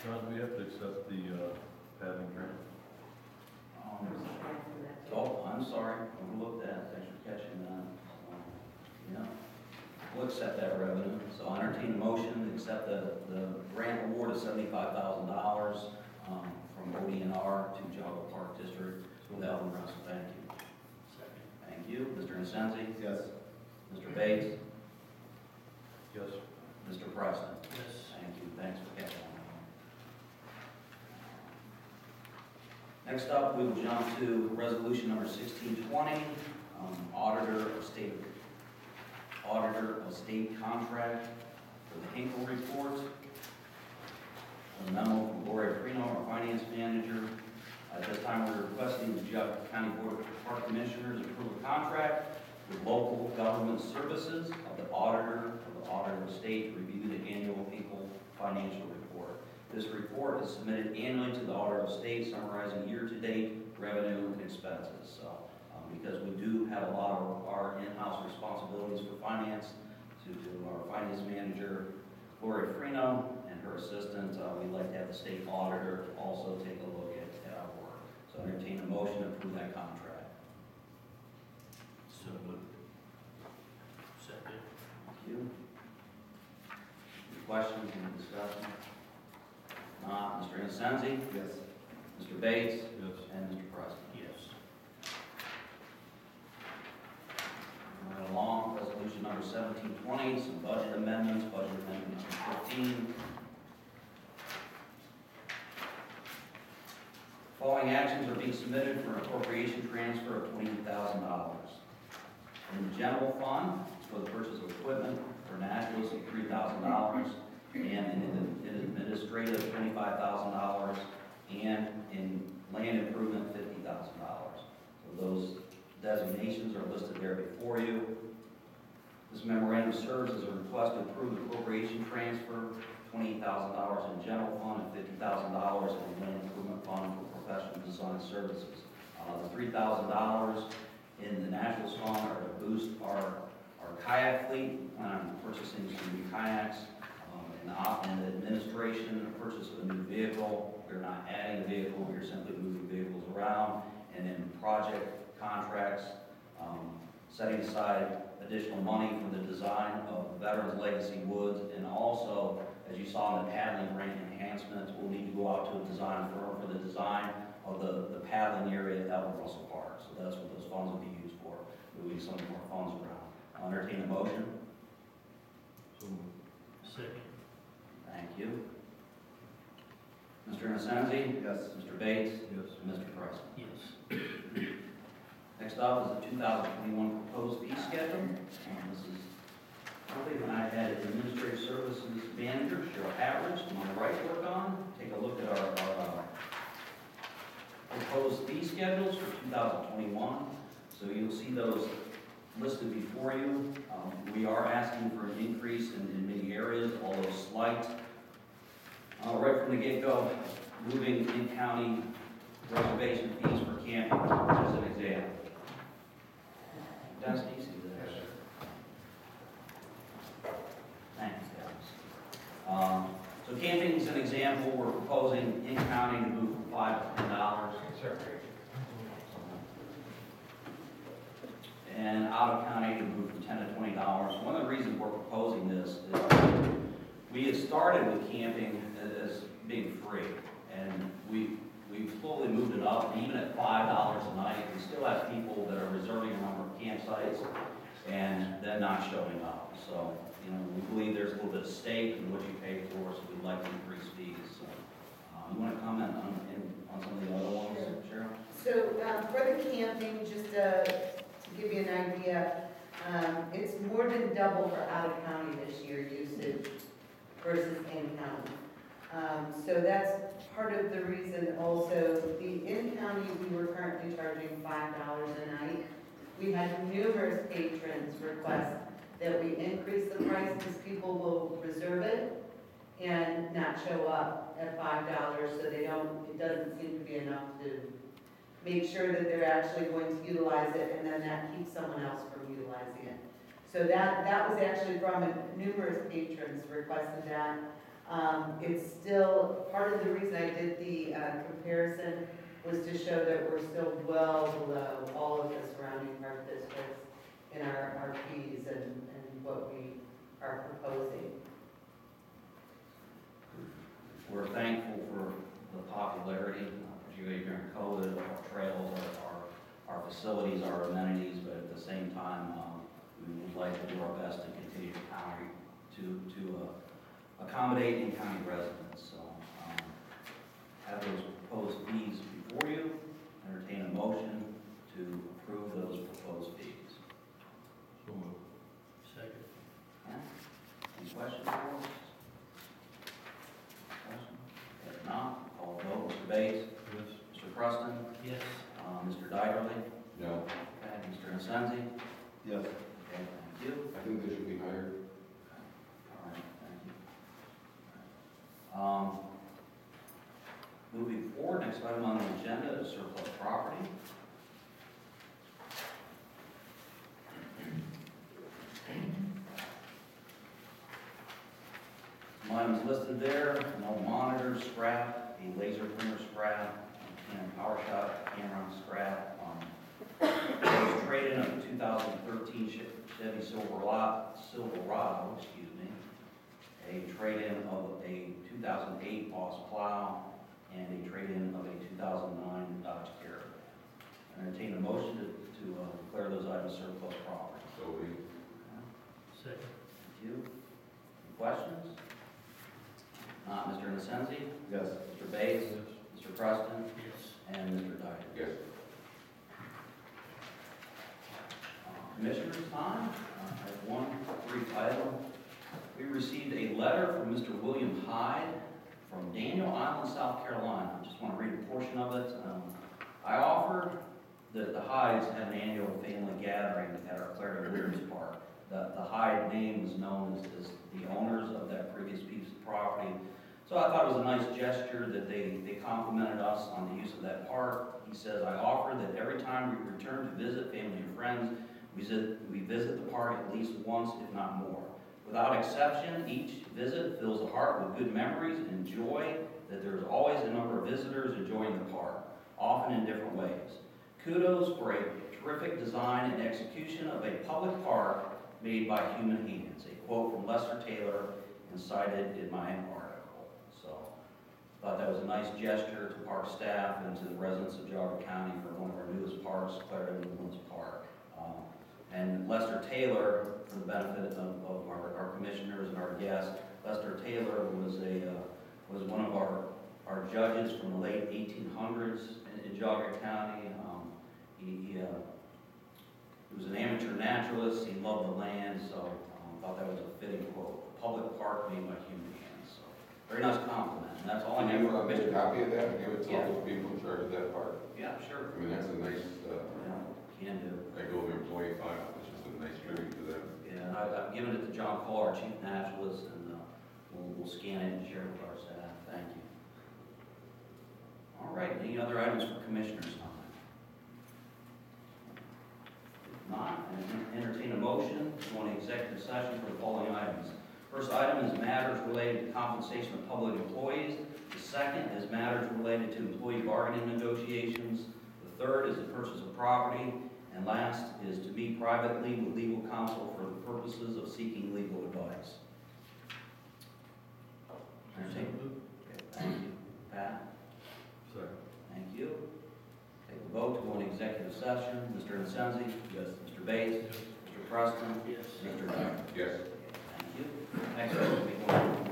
John, do we have to accept the padding grant? Oh, I'm sorry, overlooked that, thanks for catching that. Yeah, we'll accept that revenue. So I entertain a motion to accept the grant award of $75,000 from ODNR to Geauga Park District with Alvin Russell. Thank you. Second. Thank you. Mr. Incenzi? Yes. Mr. Bates? Yes. Mr. Preston? Yes. Thank you. Thanks for catching that. Next up, we will jump to resolution number 1620, auditor of state contract for the Hinkle report. A memo from Gloria Freno, our finance manager. At this time, we're requesting the Geauga County Board of Park Commissioners approve a contract with local government services of the auditor of state to review the annual Hinkle financial report. This report is submitted annually to the auditor of state, summarizing year-to-date revenue and expenses. So, because we do have a lot of our in-house responsibilities for finance, to our finance manager, Gloria Freno, and her assistant, we'd like to have the state auditor also take a look at our work. So I entertain a motion to approve that contract. So moved. Second. Thank you. Any questions, any discussion? Not. Mr. Incenzi? Yes. Mr. Bates? Yes. And Mr. Preston? Yes. Moving along, resolution number 1720, some budget amendments, budget amendment number 15. Following actions are being submitted for an appropriation transfer of $20,000. In the general fund, for the purchase of equipment for naturalists of $3,000, and in administrative $25,000, and in land improvement $50,000. So those designations are listed there before you. This memorandum serves as a request to approve the appropriation transfer, $28,000 in general fund and $50,000 in land improvement fund for professional design services. The $3,000 in the naturalist fund are to boost our kayak fleet. We plan on purchasing some new kayaks. In the administration, a purchase of a new vehicle. We're not adding a vehicle, we're simply moving vehicles around. And then project contracts, setting aside additional money for the design of Veterans Legacy Woods, and also, as you saw in the paddling grant enhancements, we'll need to go out to a design firm for the design of the paddling area at Alvin Russell Park. So that's what those funds will be used for, moving some more funds around. I'll entertain a motion. So moved. Second. Thank you. Mr. Incenzi? Yes. Mr. Bates? Yes. And Mr. Preston? Yes. Next up is the 2021 proposed fee schedule. This is something that I had Administrative Services Manager Cheryl Havridge to my right work on. Take a look at our proposed fee schedules for 2021. So you'll see those listed before you. We are asking for an increase in many areas, although slight. Right from the get-go, moving in-county reservation fees for camping as an example. Dennis, do you see that? Thanks, Dennis. So camping is an example. We're proposing in-county to move from $5 to $10. Sure. And out of county to move from $10 to $20. One of the reasons we're proposing this is we had started with camping as being free, and we've slowly moved it up. And even at $5 a night, we still have people that are reserving a number of campsites and then not showing up. So, you know, we believe there's a little bit of stake in what you pay for, so we'd like to increase fees. So, you want to comment on some of the other ones, Cheryl? So for the camping, just to give you an idea, it's more than double for out of county this year usage versus in county. So that's part of the reason also. The in county, we were currently charging $5 a night. We had numerous patrons request that we increase the price because people will reserve it and not show up at $5, so it doesn't seem to be enough to make sure that they're actually going to utilize it, and then that keeps someone else from utilizing it. So that was actually from numerous patrons requested that. It's still, part of the reason I did the comparison was to show that we're still well below all of the surrounding park districts in our fees and what we are proposing. We're thankful for the popularity, particularly during COVID, our trails, our facilities, our amenities, but at the same time, we would like to do our best to continue to accommodate in-county residents. So, have those proposed fees before you. Entertain a motion to approve those proposed fees. So moved. Second. Yeah. Any questions for us? Questions? If not, call the vote. Mr. Bates? Yes. Mr. Preston? Yes. Mr. Dyerly? No, Okay. Mr. Incenzi? Yes. Okay, thank you. I think they should be higher. All right, thank you. Moving forward, next item on the agenda is surplus property. Some items listed there: an old monitor scrap, a laser printer scrap, a Canon PowerShot camera scrap, trade-in of a 2013 Chevy Silverado, a trade-in of a 2008 Boss plow, and a trade-in of a 2009 Dodge Caravan. Entertain a motion to declare those items surplus property. So we, Second. Thank you. Any questions? Not Mr. Innocenzi? Yes. Mr. Bates? Mr. Preston? Yes. And Mr. Dyer. yes, Commissioners' time. I have one brief item. We received a letter from Mr. William Hyde from Daniel Island, South Carolina. I just want to read a portion of it. I offered that the Hydes have an annual family gathering at our Clarendon Williams Park. The Hyde name is known as the owners of that previous piece of property. So I thought it was a nice gesture that they complimented us on the use of that park. He says, I offer that every time we return to visit family and friends, we visit the park at least once, if not more. Without exception, each visit fills the heart with good memories and joy that there is always a number of visitors enjoying the park, often in different ways. Kudos for a terrific design and execution of a public park made by human hands. A quote from Lester Taylor and cited in my article. So, I thought that was a nice gesture to park staff and to the residents of Geauga County for one of our newest parks, Clarendon Woodlands Park. And Lester Taylor, for the benefit of our commissioners and our guests, Lester Taylor was one of our judges from the late 1800s in Geauga County. He was an amateur naturalist. He loved the land, so I thought that was a fitting quote. Public park made by human hands. So very nice compliment. And that's all I can have you for make a Mr. copy of that and give it to Yeah. all the people in charge of that park? Yeah, sure. I mean, that's a nice, Can do. I go to employee file, it's just a nice tribute to them. Yeah, and I've given it to John Cole, our chief naturalist, and we'll scan it and share it with our staff. Thank you. All right, any other items for commissioners' time? If not, I entertain a motion to go into executive session for the following items. First item is matters related to compensation of public employees. The second is matters related to employee bargaining negotiations. The third is the purchase of property. And last is to meet privately with legal counsel for the purposes of seeking legal advice. Entertain. Okay, thank you. Pat? Second. Thank you. Take the vote to go into executive session. Mr. Incenzi? Yes. Mr. Bates? Mr. Preston? Yes. Mr. Dyer? Yes. Thank you. Next item will be going